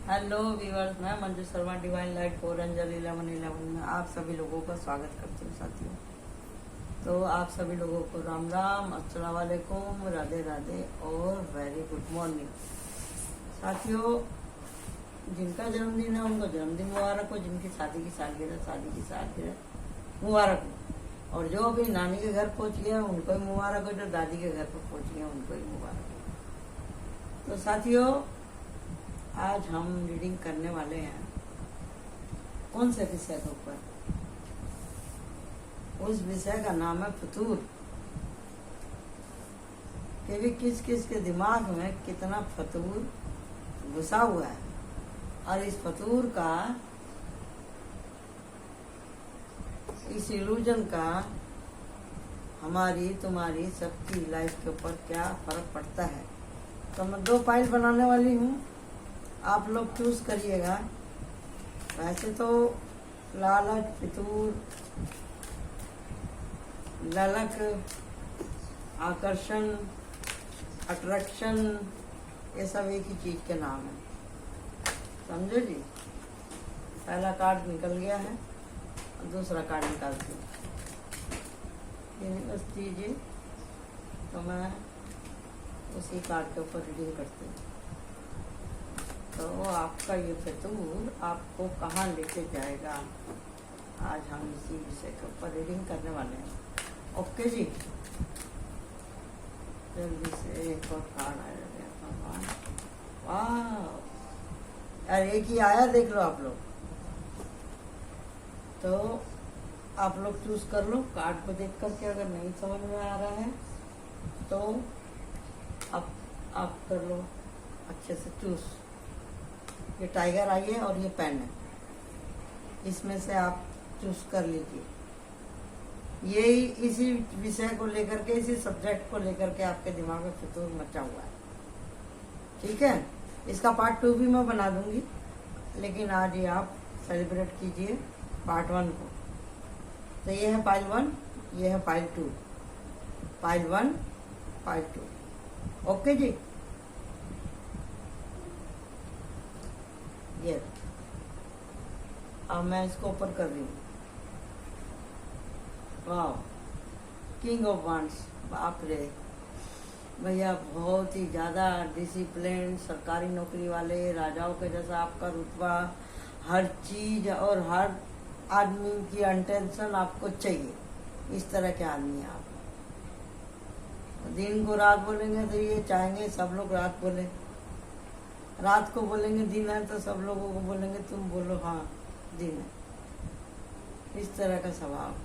Hello viewers, मैं Manju Sharma divine light 4 11 11 में आप सभी लोगों का स्वागत करती हूँ साथियों। तो आप सभी लोगों को राम राम, अस्सलाम वालेकुम, राधे राधे और वेरी गुड मॉर्निंग साथियों। जिनका जन्मदिन है उनको जन्मदिन मुबारक हो, जिनकी शादी की सालगिरह मुबारक हो, और जो अभी नानी के घर पहुँच गया उनको ही मुबारक हो, जो दादी के घर पर पहुँच गया उनको ही मुबारक हो। तो साथियों, आज हम रीडिंग करने वाले हैं कौन से विषय के ऊपर। उस विषय का नाम है फतूर। कि भी किस किस के दिमाग में कितना फतूर घुसा हुआ है, और इस फतूर का, इस इल्यूजन का हमारी तुम्हारी सबकी लाइफ के ऊपर क्या फर्क पड़ता है। तो मैं 2 फाइल बनाने वाली हूँ, आप लोग चूज करिएगा। वैसे तो लालच, फितूर, ललक, आकर्षण, अट्रैक्शन, ये सब एक ही चीज के नाम है, समझो जी। पहला कार्ड निकल गया है और दूसरा कार्ड निकालती हूँ, बस दीजिए। तो मैं उसी कार्ड के ऊपर रीडिंग करती हूँ। तो आपका ये फितूर आपको कहाँ लेके जाएगा, आज हम इसी विषय के ऊपर रीडिंग करने वाले हैं। ओके जी, जल्दी से एक और कार्ड आया। वाह यार, एक ही आया, देख लो आप लोग। तो आप लोग चूज कर लो कार्ड को देख करके। अगर नहीं समझ में आ रहा है तो आप कर लो अच्छे से चूज। ये टाइगर आई है और ये पेन है, इसमें से आप चूज कर लीजिए। ये इसी विषय को लेकर के, इसी सब्जेक्ट को लेकर के आपके दिमाग में फितूर मचा हुआ है, ठीक है। इसका पार्ट 2 भी मैं बना दूंगी, लेकिन आज ये आप सेलिब्रेट कीजिए पार्ट 1 को। तो ये है फाइल 1, ये है फाइल 2। फाइल 1, फाइल 2, ओके जी। ये अब मैं इसको ऊपर कर रही हूँ। वाह, किंग ऑफ वांड्स, बाप रे भैया, बहुत ही ज़्यादा डिसिप्लिन, सरकारी नौकरी वाले, राजाओं के जैसा आपका रुतबा, हर चीज़ और हर आदमी की अटेंशन आपको चाहिए। इस तरह के आदमी हैं आप। दिन को रात बोलेंगे तो ये चाहेंगे सब लोग रात बोले, रात को बोलेंगे दिन है तो सब लोगों को बोलेंगे तुम बोलो हाँ दिन है। इस तरह का स्वभाव,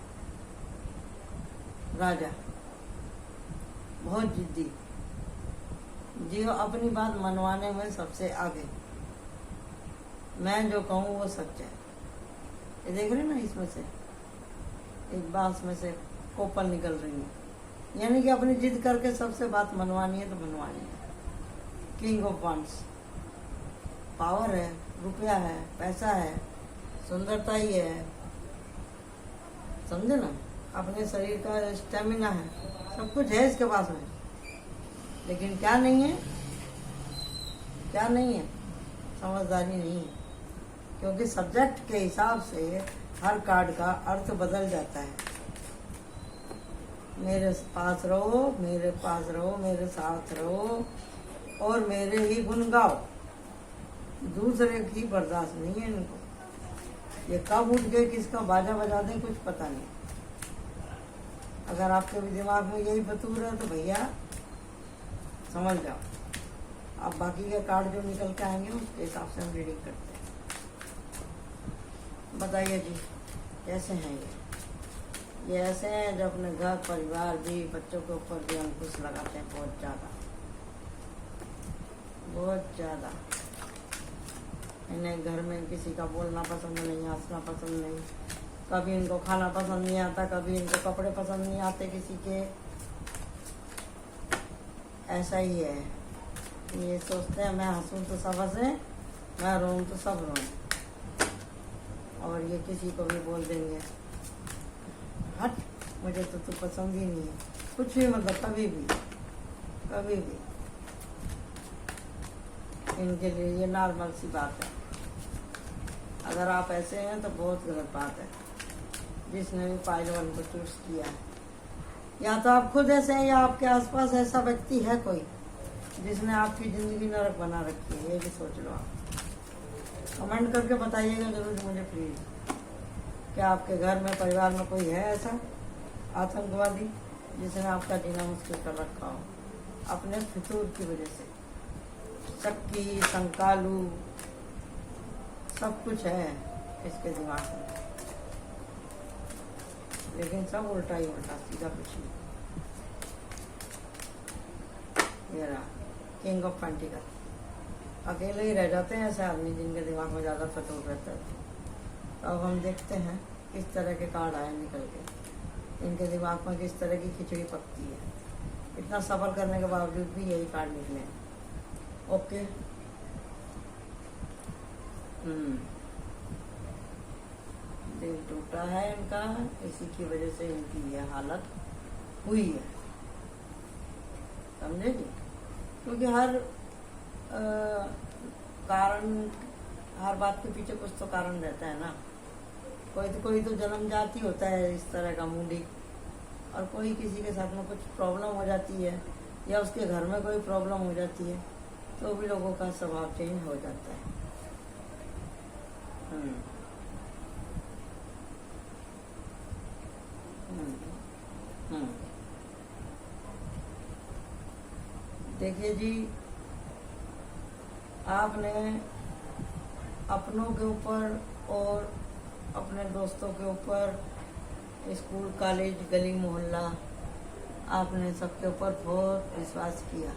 राजा, बहुत जिद्दी, जो अपनी बात मनवाने में सबसे आगे। मैं जो कहूँ वो सच है। ये देख रहे ना, इसमें से एक बांस में से कोपल निकल रही है, यानी कि अपनी जिद करके सबसे बात मनवानी है तो मनवानी है। किंग ऑफ वांड्स, पावर है, रुपया है, पैसा है, सुंदरता ही है, समझे ना। अपने शरीर का स्टेमिना है, सब कुछ है इसके पास में, लेकिन क्या नहीं है, क्या नहीं है, समझदारी नहीं है। क्योंकि सब्जेक्ट के हिसाब से हर कार्ड का अर्थ बदल जाता है। मेरे पास रहो, मेरे पास रहो, मेरे साथ रहो और मेरे ही गुण गाओ। दूसरे की बर्दाश्त नहीं है इनको। ये कब उठ गए, किसका बाजा बजा दें, कुछ पता नहीं। अगर आपके भी दिमाग में यही फतूर है तो भैया समझ जाओ। अब बाकी के कार्ड जो निकल के आएंगे उसके हिसाब से हम रीडिंग करते हैं। बताइए जी, कैसे हैं ये ऐसे हैं जो अपने घर, परिवार भी, बच्चों के ऊपर भी अंकुश लगाते हैं, बहुत ज़्यादा, बहुत ज़्यादा। इन्हें घर में किसी का बोलना पसंद नहीं, हंसना पसंद नहीं, कभी इनको खाना पसंद नहीं आता, कभी इनको कपड़े पसंद नहीं आते किसी के। ऐसा ही है, ये सोचते हैं मैं हंसूं तो सब हंसे, मैं रोऊं तो सब रोएं। और ये किसी को भी बोल देंगे हट, मुझे तो तू पसंद ही नहीं है, कुछ भी, मतलब कभी भी, कभी भी। इनके लिए ये नॉर्मल सी बात है। अगर आप ऐसे हैं तो बहुत गलत बात है, जिसने भी पायल 1 को चूज किया है। या तो आप खुद ऐसे हैं या आपके आसपास ऐसा व्यक्ति है कोई जिसने आपकी ज़िंदगी नरक बना रखी है, ये भी सोच लो आप। कमेंट करके बताइएगा जरूर मुझे प्लीज़, क्या आपके घर में परिवार में कोई है ऐसा आतंकवादी जिसने आपका जीना मुश्किल कर रखा हो अपने फितूर की वजह से। शक्की संकालू सब कुछ है इसके दिमाग में, लेकिन सब उल्टा ही उल्टा, सीधा कुछ नहीं। ये रहा किंग ऑफ पेंटिकल। अकेले ही रह जाते हैं ऐसे आदमी जिनके दिमाग में ज़्यादा फितूर रहता है। तो अब हम देखते हैं किस तरह के कार्ड आए निकल के, इनके दिमाग में किस तरह की खिचड़ी पकती है। इतना सफर करने के बावजूद भी यही कार्ड निकले। ओके, दिल टूटा है इनका, इसी की वजह से इनकी यह हालत हुई है, समझे जी। क्योंकि हर कारण, हर बात के पीछे कुछ तो कारण रहता है ना। कोई तो जन्मजात ही होता है इस तरह का मूडी, और कोई किसी के साथ में कुछ प्रॉब्लम हो जाती है या उसके घर में कोई प्रॉब्लम हो जाती है तो भी लोगों का स्वभाव चेंज हो जाता है। देखिए जी, आपने अपनों के ऊपर और अपने दोस्तों के ऊपर, स्कूल कॉलेज गली मोहल्ला, आपने सबके ऊपर बहुत विश्वास किया,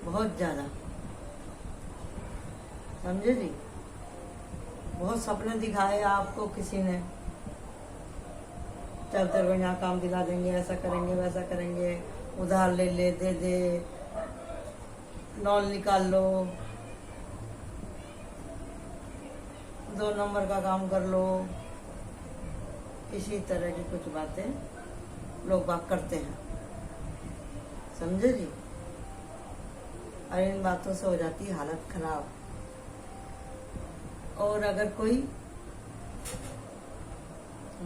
बहुत ज़्यादा, समझे जी। बहुत सपने दिखाए आपको किसी ने, चल तेरे को यहाँ काम दिला देंगे, ऐसा करेंगे वैसा करेंगे, उधार ले ले, दे दे, लोन निकाल लो, 2 नंबर का काम कर लो। इसी तरह की कुछ बातें लोग बात करते हैं, समझे जी। और इन बातों से हो जाती है हालत खराब। और अगर कोई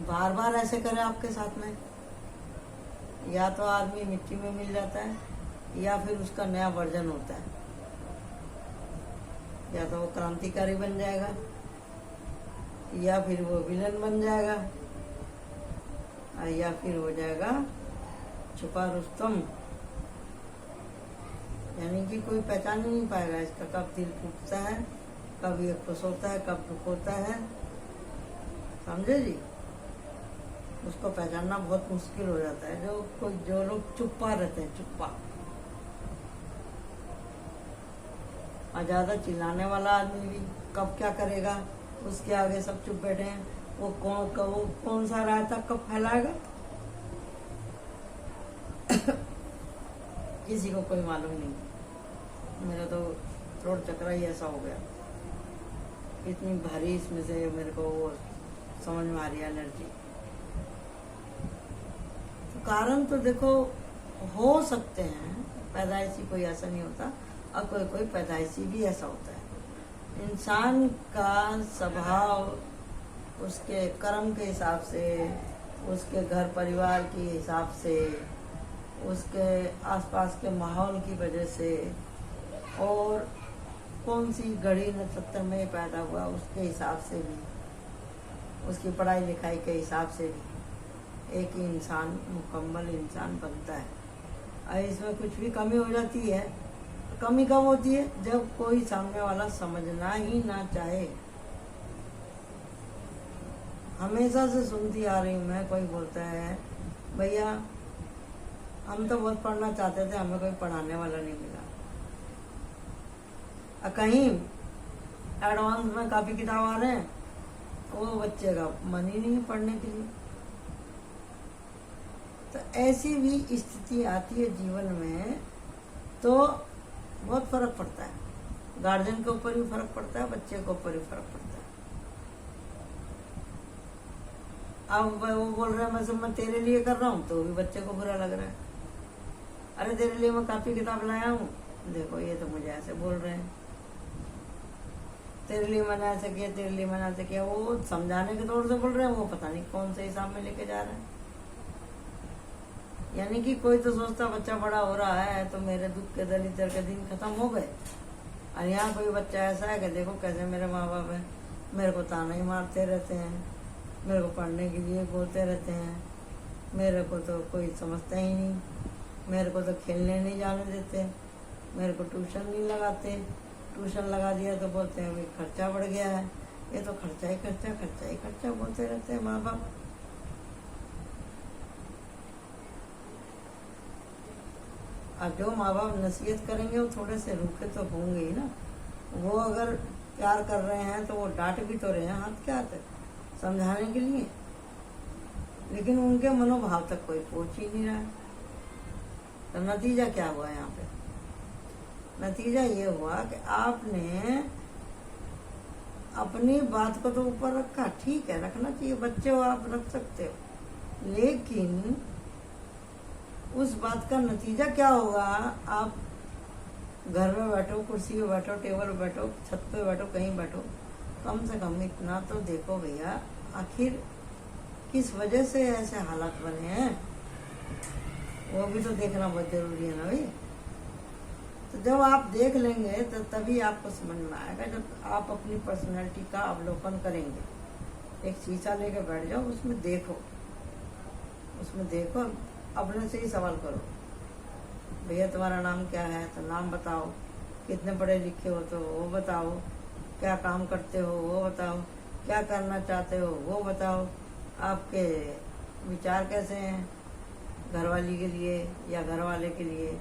बार बार ऐसे करे आपके साथ में, या तो आदमी मिट्टी में मिल जाता है या फिर उसका नया वर्जन होता है। या तो वो क्रांतिकारी बन जाएगा या फिर वो विलन बन जाएगा या फिर हो जाएगा छुपा रुस्तम। यानी कि कोई पहचान ही नहीं पाएगा इसका, कब दिल टूटता है, कब ये खुश होता है, कब दुख होता है, समझे जी। उसको पहचानना बहुत मुश्किल हो जाता है। जो लोग चुप्पा रहते हैं, चुप्पा, और ज्यादा चिल्लाने वाला आदमी भी कब क्या करेगा उसके आगे सब चुप बैठे हैं। वो कौन सा रायता कब फैलाएगा किसी को कोई मालूम नहीं। मेरा तो थ्रोट चक्रा ही ऐसा हो गया, इतनी भारी इसमें से मेरे को वो समझ में आ रही है एनर्जी। तो कारण तो देखो हो सकते हैं, पैदाइशी कोई ऐसा नहीं होता, और कोई पैदाइशी भी ऐसा होता है। इंसान का स्वभाव उसके कर्म के हिसाब से, उसके घर परिवार के हिसाब से, उसके आसपास के माहौल की वजह से, और कौन सी घड़ी नक्षत्र में पैदा हुआ उसके हिसाब से भी, उसकी पढ़ाई लिखाई के हिसाब से भी एक ही इंसान मुकम्मल इंसान बनता है। और इसमें कुछ भी कमी हो जाती है, कमी कब होती है? जब कोई सामने वाला समझना ही ना चाहे। हमेशा से सुनती आ रही हूँ मैं, कोई बोलता है भैया हम तो बहुत पढ़ना चाहते थे, हमें कोई पढ़ाने वाला नहीं मिला। कहीं एडवांस में काफी किताब आ रहे हैं, वो बच्चे का मन ही नहीं पढ़ने के लिए। तो ऐसी भी स्थिति आती है जीवन में, तो बहुत फर्क पड़ता है। गार्जियन के ऊपर भी फर्क पड़ता है, बच्चे के ऊपर भी फर्क पड़ता है। अब वो बोल रहा है मैं तेरे लिए कर रहा हूँ, तो भी बच्चे को बुरा लग रहा है। अरे तेरे लिए मैं कापी किताब लाया हूँ, देखो ये तो मुझे ऐसे बोल रहे हैं, तेरे लिए मैंने ऐसे किया, तेरे लिए मैंने ऐसे किया। वो समझाने के तौर से बोल रहे हैं, वो पता नहीं कौन से हिसाब में लेके जा रहे हैं। यानी कि कोई तो सोचता बच्चा बड़ा हो रहा है तो मेरे दुख के दलिद्र के दिन खत्म हो गए, और यहाँ कोई बच्चा ऐसा है कि देखो कैसे मेरे माँ बाप है, मेरे को ताना ही मारते रहते हैं, मेरे को पढ़ने के लिए बोलते रहते हैं, मेरे को तो कोई समझता ही नहीं, मेरे को तो खेलने नहीं जाने देते, मेरे को ट्यूशन नहीं लगाते, ट्यूशन लगा दिया तो बोलते हैं भाई खर्चा बढ़ गया है, ये तो खर्चा ही खर्चा, खर्चा ही खर्चा बोलते रहते हैं माँ बाप। अब जो माँ बाप नसीहत करेंगे वो थोड़े से रूखे तो होंगे ही ना। वो अगर प्यार कर रहे हैं तो वो डांट भी तो रहे हैं, हाथ क्या आते समझाने के लिए, लेकिन उनके मनोभाव तक कोई पहुंच ही नहीं रहा है। तो नतीजा क्या हुआ यहाँ पे? नतीजा ये हुआ कि आपने अपनी बात को तो ऊपर रखा, ठीक है रखना चाहिए, बच्चे हो आप रख सकते हो, लेकिन उस बात का नतीजा क्या होगा? आप घर में बैठो, कुर्सी पे बैठो, टेबल पे बैठो, छत पे बैठो, कहीं बैठो, कम से कम इतना तो देखो भैया आखिर किस वजह से ऐसे हालात बने हैं, वो भी तो देखना बहुत जरूरी है ना भाई। तो जब आप देख लेंगे तो तभी आपको समझ में आएगा, जब आप अपनी पर्सनैलिटी का अवलोकन करेंगे। एक शीशा लेके बैठ जाओ, उसमें देखो, उसमें देखो, अपने से ही सवाल करो, भैया तुम्हारा नाम क्या है? तो नाम बताओ, कितने पढ़े लिखे हो तो वो बताओ, क्या काम करते हो वो बताओ, क्या करना चाहते हो वो बताओ, आपके विचार कैसे हैं घरवाली के लिए या घरवाले के लिए,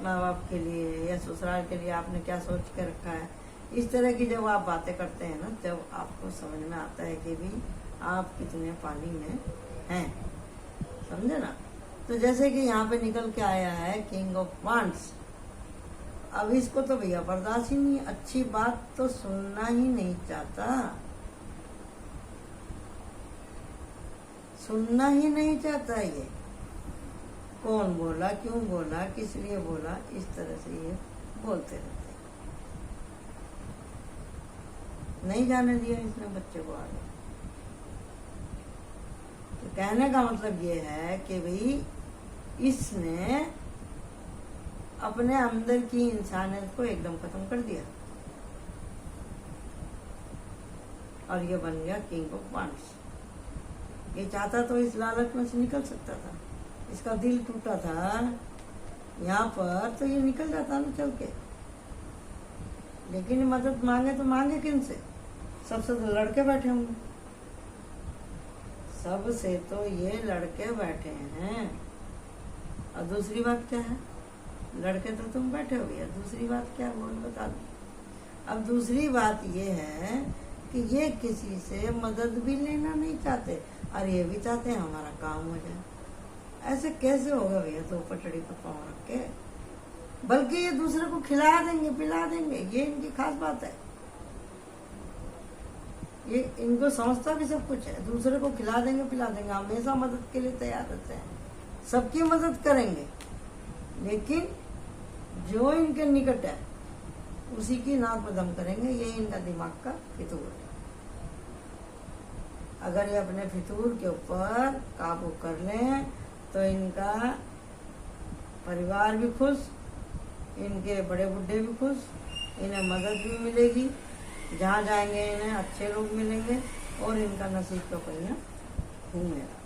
माँ बाप के लिए या ससुराल के लिए, आपने क्या सोच के रखा है। इस तरह की जब आप बातें करते हैं ना, जब आपको समझ में आता है कि भी आप कितने पानी में हैं, समझे ना। तो जैसे कि यहाँ पे निकल के आया है किंग ऑफ वांड्स। अब इसको तो भैया बर्दाश्त ही नहीं, अच्छी बात तो सुनना ही नहीं चाहता, सुनना ही नहीं चाहता। ये कौन बोला, क्यों बोला, किस लिए बोला, इस तरह से ये बोलते रहते हैं। नहीं जाने दिया इसने बच्चे को आगे। तो कहने का मतलब ये है कि भाई इसने अपने अंदर की इंसानियत को एकदम खत्म कर दिया और ये बन गया किंग ऑफ वांड्स। ये चाहता तो इस लालच में से निकल सकता था, इसका दिल टूटा था यहाँ पर, तो ये निकल जाता ना चल के, लेकिन मदद मांगे तो मांगे किन से? सबसे तो लड़के बैठे होंगे, सबसे तो ये लड़के बैठे हैं। और दूसरी बात क्या है? लड़के तो तुम बैठे हो गया, दूसरी बात क्या बोल बता दो। अब दूसरी बात ये है कि ये किसी से मदद भी लेना नहीं चाहते और ये भी चाहते हैं हमारा काम हो जाए। ऐसे कैसे होगा भैया? तो पटड़ी पर पाँव रख के, बल्कि ये दूसरे को खिला देंगे पिला देंगे, ये इनकी खास बात है। ये इनको समझता भी सब कुछ है, दूसरे को खिला देंगे पिला देंगे, हमेशा मदद के लिए तैयार रहते हैं, सबकी मदद करेंगे, लेकिन जो इनके निकट है उसी की नाक में दम करेंगे। ये इनका दिमाग का फितूर है। अगर ये अपने फितूर के ऊपर काबू कर लें तो इनका परिवार भी खुश, इनके बड़े बुढ़े भी खुश, इन्हें मदद भी मिलेगी, जहाँ जाएंगे इन्हें अच्छे लोग मिलेंगे और इनका नसीब तो कहीं घूमेगा।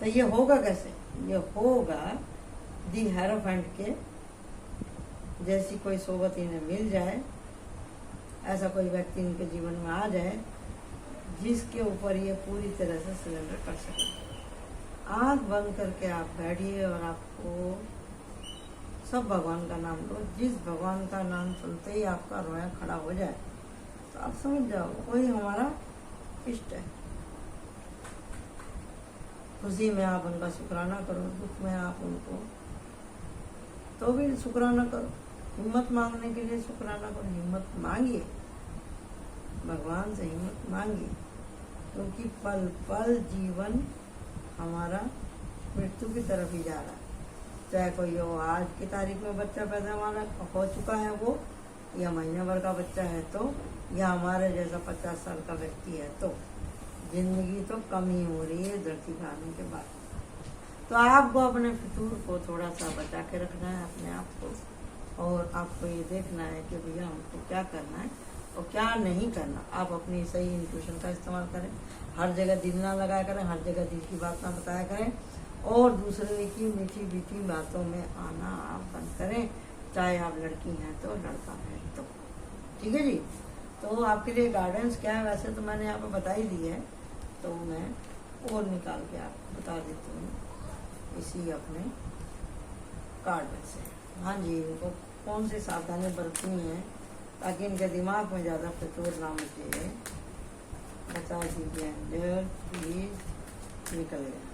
तो ये होगा कैसे? ये होगा दी हेरोफेंट के जैसी कोई सोबत इन्हें मिल जाए, ऐसा कोई व्यक्ति इनके जीवन में आ जाए जिसके ऊपर ये पूरी तरह से सरेंडर कर सके। आंख बंद करके आप बैठिए और आपको सब भगवान का नाम लो। जिस भगवान का नाम सुनते ही आपका रोया खड़ा हो जाए तो आप समझ जाओ कोई हमारा इष्ट है। खुशी में आप उनका शुक्राना करो, दुख में आप उनको तो भी शुक्राना करो, हिम्मत मांगने के लिए शुक्राना करो, हिम्मत मांगिए, भगवान से हिम्मत मांगिए, क्योंकि पल पल जीवन हमारा मृत्यु की तरफ ही जा रहा है। चाहे कोई हो आज की तारीख में बच्चा पैदा हमारा हो चुका है वो, या महीने भर का बच्चा है तो, या हमारे जैसा 50 साल का व्यक्ति है तो, जिंदगी तो कम ही हो रही है धरती पर आने के बाद। तो आपको अपने फितूर को थोड़ा सा बचा के रखना है अपने आप को, और आपको ये देखना है कि भैया हमको क्या करना है और क्या नहीं करना। आप अपनी सही इंट्यूशन का इस्तेमाल करें, हर जगह दिल ना लगाया करें, हर जगह दिल की बात ना बताया करें, और दूसरे की मीठी मीठी बातों में आना आप बंद करें, चाहे आप लड़की हैं तो लड़का है तो। ठीक है जी। तो आपके लिए गाइडेंस क्या है, वैसे तो मैंने यहाँ पे बता ही दी है, तो मैं और निकाल के आपको बता देती हूँ इसी अपने कार्ड में से। हाँ जी, इनको कौन सी सावधानी बरतनी है ताकि इनके दिमाग में ज़्यादा फितूर ना मचे, बता दीजिए एंजल प्लीज। निकल गया।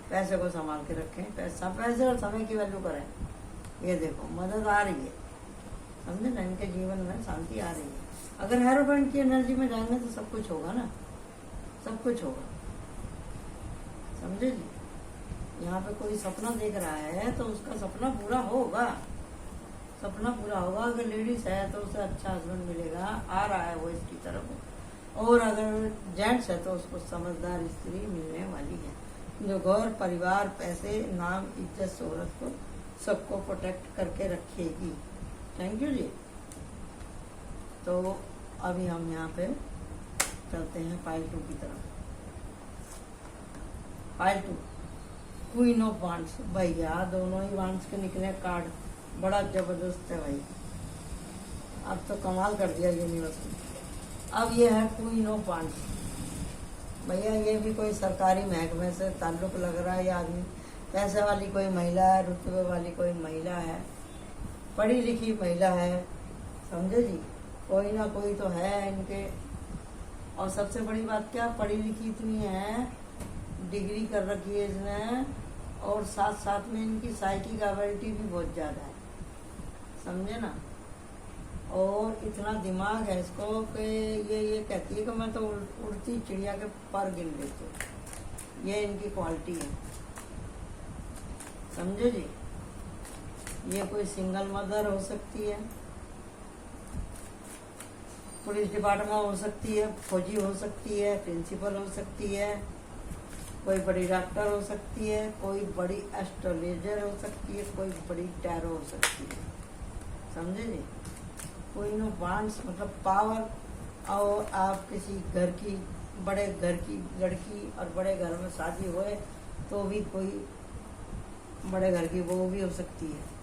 पैसे को संभाल के रखें, पैसे और समय की वैल्यू करें। ये देखो मदद आ रही है, समझे ना, इनके जीवन में शांति आ रही है। अगर हेरोफेंट की एनर्जी में जाएंगे तो सब कुछ होगा ना, सब कुछ होगा, समझे जी। यहाँ पे कोई सपना देख रहा है तो उसका सपना पूरा होगा, सपना पूरा होगा। अगर लेडीज है तो उसे अच्छा हस्बैंड मिलेगा, आ रहा है वो इसकी तरफ, और अगर जेंट्स है तो उसको समझदार स्त्री मिलने वाली है जो घर परिवार पैसे नाम इज्जत शोहरत को सबको प्रोटेक्ट करके रखेगी। थैंक यू जी। तो अभी हम यहाँ पे चलते हैं फाइल 2 की तरफ। File 2 queen of wands. भैया दोनों ही वांड्स के निकले कार्ड, बड़ा जबरदस्त है भाई, अब तो कमाल कर दिया यूनिवर्स ने। अब ये है क्वीन ऑफ वांड्स। भैया ये भी कोई सरकारी महकमे से ताल्लुक लग रहा है, ये आदमी पैसे वाली कोई महिला है, रुतबे वाली कोई महिला है, पढ़ी लिखी महिला है, समझे जी। कोई ना कोई तो है इनके, और सबसे बड़ी बात क्या, पढ़ी लिखी इतनी है, डिग्री कर रखी है इसने, और साथ साथ में इनकी साइकिक एबिलिटी भी बहुत ज़्यादा है, समझे ना। और इतना दिमाग है इसको कि ये कहती है कि मैं तो उड़ती चिड़िया के पर गिन लेती हूँ। ये इनकी क्वालिटी है, समझे जी। ये कोई सिंगल मदर हो सकती है, पुलिस डिपार्टमेंट हो सकती है, फौजी हो सकती है, प्रिंसिपल हो सकती है, कोई बड़ी डॉक्टर हो सकती है, कोई बड़ी एस्ट्रोलॉजर हो सकती है, कोई बड़ी टैरो हो सकती है, समझे जी। क्वीन ऑफ वांड्स मतलब पावर, और आप किसी घर की बड़े घर की लड़की और बड़े घर में शादी होए तो भी कोई बड़े घर की वो भी हो सकती है,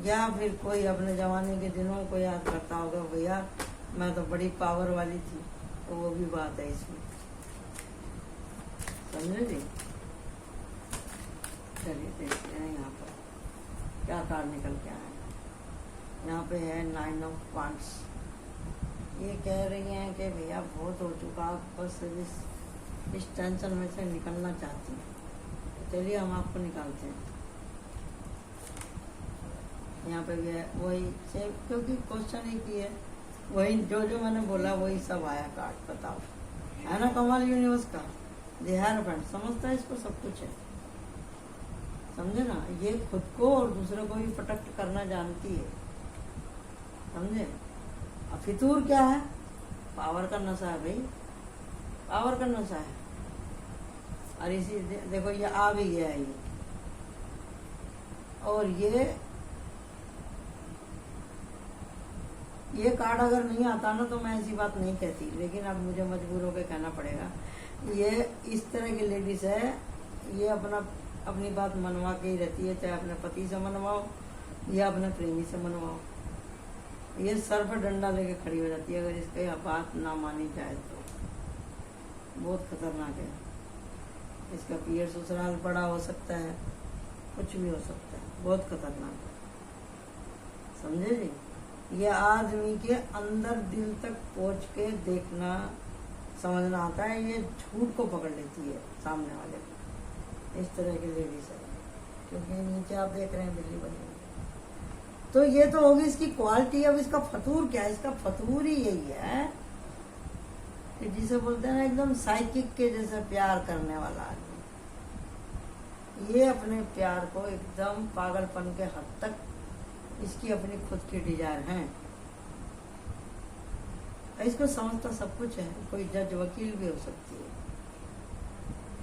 या फिर कोई अपने जमाने के दिनों को याद करता होगा, भैया मैं तो बड़ी पावर वाली थी, तो वो भी बात है इसमें, समझे जी। चलिए देखते हैं यहाँ पर क्या कार्ड निकल के आया। यहाँ पे है 9 ऑफ वांड्स। ये कह रही हैं कि भैया बहुत हो चुका, आप बस इस टेंशन में से निकलना चाहती हैं। चलिए हम आपको निकालते हैं। यहाँ पे भी है वही सेम, क्योंकि क्वेश्चन एक ही है, वही जो मैंने बोला वही सब आया कार्ड। बताओ, है ना कमाल यूनिवर्स का। फ्रेंड समझता है इसको, सब कुछ है, समझे ना। ये खुद को और दूसरे को भी प्रोटेक्ट करना जानती है, समझे। अब फितूर क्या है, पावर का नशा है भाई, पावर का नशा है। और इसी देखो ये आ भी गया है ये, और ये कार्ड अगर नहीं आता ना तो मैं ऐसी बात नहीं कहती, लेकिन अब मुझे मजबूर होकर कहना पड़ेगा। ये इस तरह की लेडीज है, ये अपनी बात मनवा के ही रहती है, चाहे अपने पति से मनवाओ या अपने प्रेमी से मनवाओ। ये सर पर डंडा लेके खड़ी हो जाती है अगर इसकी बात ना मानी जाए तो। बहुत खतरनाक है। इसका पीरियड ससुराल पड़ा हो सकता है, कुछ भी हो सकता है, बहुत खतरनाक है, समझे जी। ये आदमी के अंदर दिल तक पहुंच के देखना समझना आता है, ये झूठ को पकड़ लेती है सामने वाले को। इस तरह की लेडीज है, क्योंकि नीचे आप देख रहे हैं बिल्ली बनी हुई। तो ये तो होगी इसकी क्वालिटी। अब इसका फतूर क्या है, इसका फतूर ही यही है कि जिसे बोलते हैं ना एकदम साइकिक के जैसे प्यार करने वाला आदमी। ये अपने प्यार को एकदम पागलपन के हद तक, इसकी अपनी खुद की डिजायर है। इसको समझता सब कुछ है, कोई जज वकील भी हो सकती है।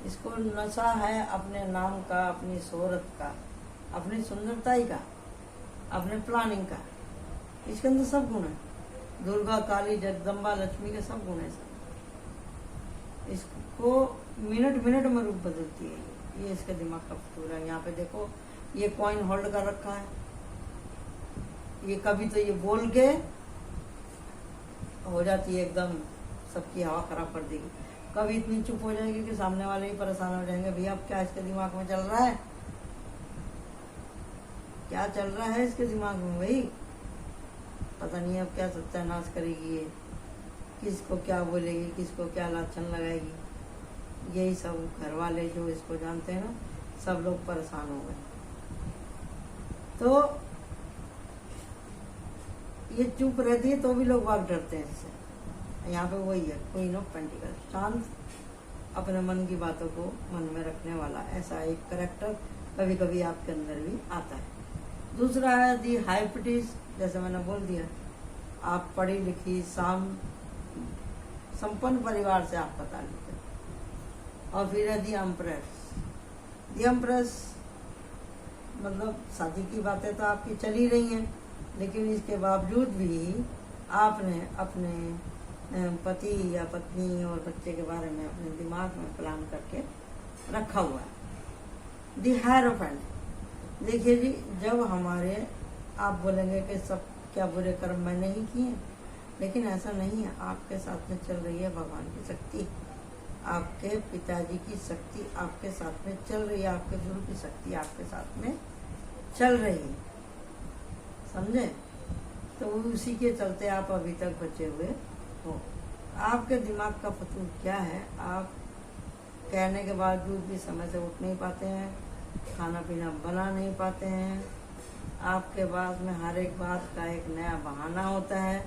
इसको नशा है अपने नाम का, अपनी शोहरत का, अपनी सुंदरताई का, अपने प्लानिंग का। इसके अंदर सब गुण है, दुर्गा काली जगदम्बा लक्ष्मी के सब गुण है सब। इसको मिनट मिनट में रूप बदलती है ये इसके दिमाग का फितूर है। यहाँ पे देखो ये कॉइन होल्ड कर रखा है, ये कभी तो ये बोल के हो जाती है एकदम सबकी हवा खराब कर देगी, कभी इतनी चुप हो जाएगी कि सामने वाले ही परेशान हो जाएंगे, भैया अब क्या इसके दिमाग में चल रहा है, क्या चल रहा है इसके दिमाग में भाई, पता नहीं अब क्या सत्यानाश करेगी ये, किसको क्या बोलेगी, किसको क्या लाछन लगाएगी। यही सब घर वाले जो इसको जानते हैं ना, सब लोग परेशान हो गए। तो ये चुप रहती है तो भी लोग भाग डरते हैं इससे। यहाँ पे वही है, क्वीन ऑफ पेंटिकल, शांत, अपने मन की बातों को मन में रखने वाला ऐसा एक करैक्टर कभी कभी आपके अंदर भी आता है। दूसरा है दी हाइपटिस, जैसे मैंने बोल दिया, आप पढ़ी लिखी संपन्न परिवार से आपका ताल्लुक है। और फिर है दी एम्प्रेस। दी एम्प्रेस मतलब शादी की बातें तो आपकी चल ही रही हैं, लेकिन इसके बावजूद भी आपने अपने पति या पत्नी और बच्चे के बारे में अपने दिमाग में प्लान करके रखा हुआ है। दी हायरोफेंट, देखिए जी, जब हमारे आप बोलेंगे कि सब क्या बुरे कर्म मैंने ही किए, लेकिन ऐसा नहीं है। आपके साथ में चल रही है भगवान की शक्ति, आपके पिताजी की शक्ति आपके साथ में चल रही है, आपके गुरु की शक्ति आपके साथ में चल रही है, समझे? तो उसी के चलते आप अभी तक बचे हुए हो। आपके दिमाग का फतूर क्या है, आप कहने के बावजूद भी समय से उठ नहीं पाते हैं, खाना पीना बना नहीं पाते हैं, आपके पास में हर एक बात का एक नया बहाना होता है।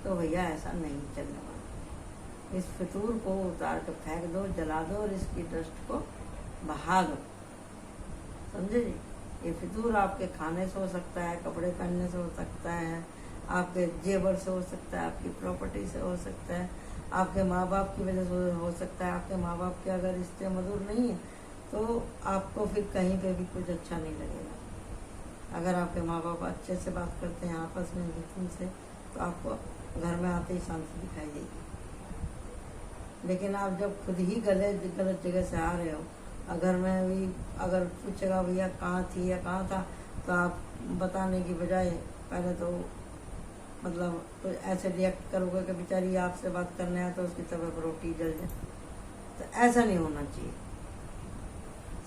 तो भैया ऐसा नहीं चलने वाला। इस फितूर को उतार कर फेंक दो, जला दो और इसकी डस्ट को बहा दो, समझे जी? ये फितूर आपके खाने से हो सकता है, कपड़े पहनने से हो सकता है, आपके जेवर से हो सकता है, आपकी प्रॉपर्टी से हो सकता है, आपके माँ बाप की वजह से हो सकता है। आपके माँ बाप के अगर रिश्ते मधुर नहीं है तो आपको फिर कहीं पे भी कुछ अच्छा नहीं लगेगा। अगर आपके माँ बाप अच्छे से बात करते हैं आपस में मिथुन से, तो आपको घर में आते ही शांति दिखाई देगी। लेकिन आप जब खुद ही गलत जगह से आ रहे हो, अगर मैं भी अगर पूछेगा भैया कहाँ थी या कहाँ था, तो आप बताने की बजाय पहले तो मतलब तो ऐसे रिएक्ट करोगे कि बेचारी आपसे बात करने आए तो उसकी तवे पर रोटी जल जाए। तो ऐसा नहीं होना चाहिए,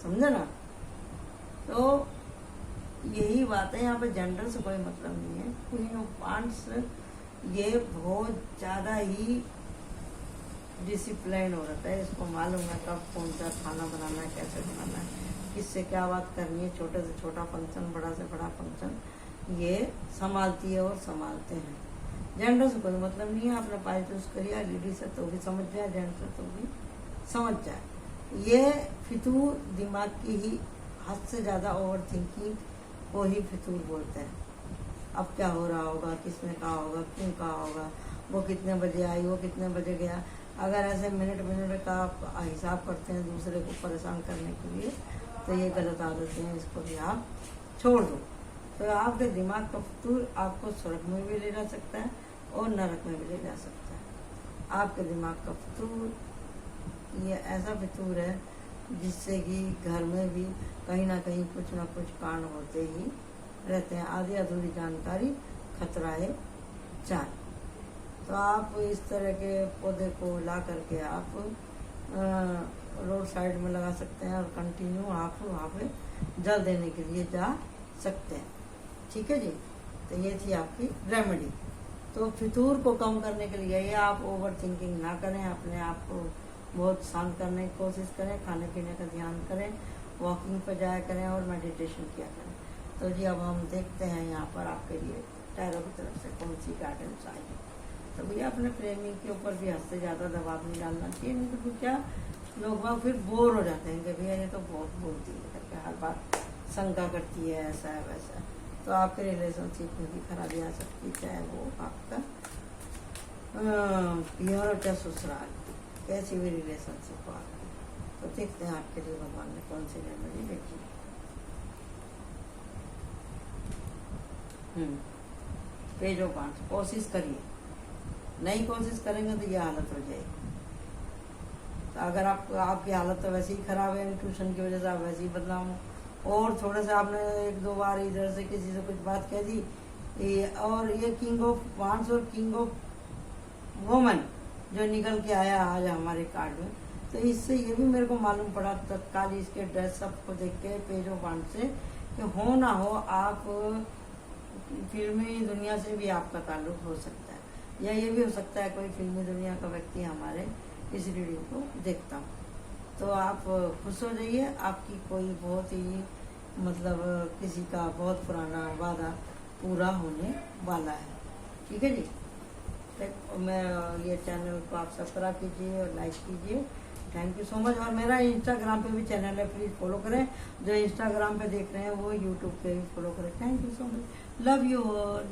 समझे ना? तो यही बात है, यहाँ पे जेंडर से कोई मतलब नहीं है। क्वीन ऑफ वांड्स ये बहुत ज़्यादा ही डिसिप्लिन हो रहता है, इसको मालूम है कब कौन सा खाना बनाना है, कैसे बनाना है, किससे क्या बात करनी है, छोटे से छोटा फंक्शन, बड़ा से बड़ा फंक्शन ये संभालती है और संभालते हैं। जेंडर से कोई मतलब नहीं है, आपने पाई चूज करिया, लेडीज है तो भी समझ जाए, जेंट्स है तो भी समझ जाए। ये फितूर दिमाग की ही हद से ज़्यादा ओवर थिंकिंग को ही फितूर बोलते हैं। अब क्या हो रहा होगा, किसने कहा होगा, क्यों कहा होगा, वो कितने बजे आई, वो कितने बजे गया। अगर ऐसे मिनट मिनट का आप हिसाब करते हैं दूसरे को परेशान करने के लिए, तो ये गलत आदतें हैं, इसको भी आप छोड़ दो। तो आपके दिमाग का फितूर आपको स्वर्ग में भी ले जा सकता है और नरक में भी ले जा सकता है। आपके दिमाग का फितूर ये ऐसा फितूर है जिससे कि घर में भी कहीं ना कहीं कुछ ना कुछ कांड होते ही रहते हैं। आधी अधूरी जानकारी खतराए जान। तो आप इस तरह के पौधे को ला करके आप रोड साइड में लगा सकते हैं और कंटिन्यू आप वहाँ पे जल देने के लिए जा सकते हैं। ठीक है जी, तो ये थी आपकी रेमेडी। तो फितूर को कम करने के लिए ये आप ओवर थिंकिंग ना करें, अपने आप को बहुत शांत करने की कोशिश करें, खाने पीने का ध्यान करें, वॉकिंग पर जाया करें और मेडिटेशन किया करें। तो जी अब हम देखते हैं यहाँ पर आपके लिए टैरो की तरफ से कौन सी गाइडेंस आएगी। तो भैया अपने प्रेमी के ऊपर भी हद से ज़्यादा दबाव नहीं डालना चाहिए, नहीं तो क्या लोग वहाँ फिर बोर हो जाते हैं कि भैया ये तो बहुत बोलती है करके। पे हर बार शंका करती है, ऐसा है वैसा है, तो आपके रिलेशनशिप में भी खराबी आ सकती है, चाहे वो आपका प्यार और क्या ससुराल, कैसी भी रिलेशनशिप हो आपकी। तो देखते हैं आपके लिए भगवान ने कौन सी रेमेडी रखी। पेज ऑफ वांड्स, कोशिश करिए, नहीं कोशिश करेंगे तो ये हालत हो जाएगी। तो अगर आपकी हालत तो वैसे ही खराब है, ट्यूशन की वजह से आप वैसे ही बदनाम हो, और थोड़े से आपने 1-2 बार इधर से किसी से कुछ बात कह दी, और ये किंग ऑफ वांड्स और किंग ऑफ वुमन जो निकल के आया आज हमारे कार्ड में, तो इससे ये भी मेरे को मालूम पड़ा तत्काल इसके ड्रेसअप को देख के, पेज ऑफ वांड्स से, कि हो ना हो आप फिल्मी दुनिया से भी आपका ताल्लुक हो सकता है, या ये भी हो सकता है कोई फिल्मी दुनिया का व्यक्ति हमारे इस रीडिंग को देखता हूँ। तो आप खुश हो जाइए, आपकी कोई बहुत ही मतलब किसी का बहुत पुराना वादा पूरा होने वाला है। ठीक है जी, तो मैं ये चैनल को आप सब्सक्राइब कीजिए और लाइक कीजिए। Thank you so much. और मेरा इंस्टाग्राम पे भी चैनल है, प्लीज़ फॉलो करें। जो इंस्टाग्राम पे देख रहे हैं वो यूट्यूब पे भी फॉलो करें। Thank you so much, love you all.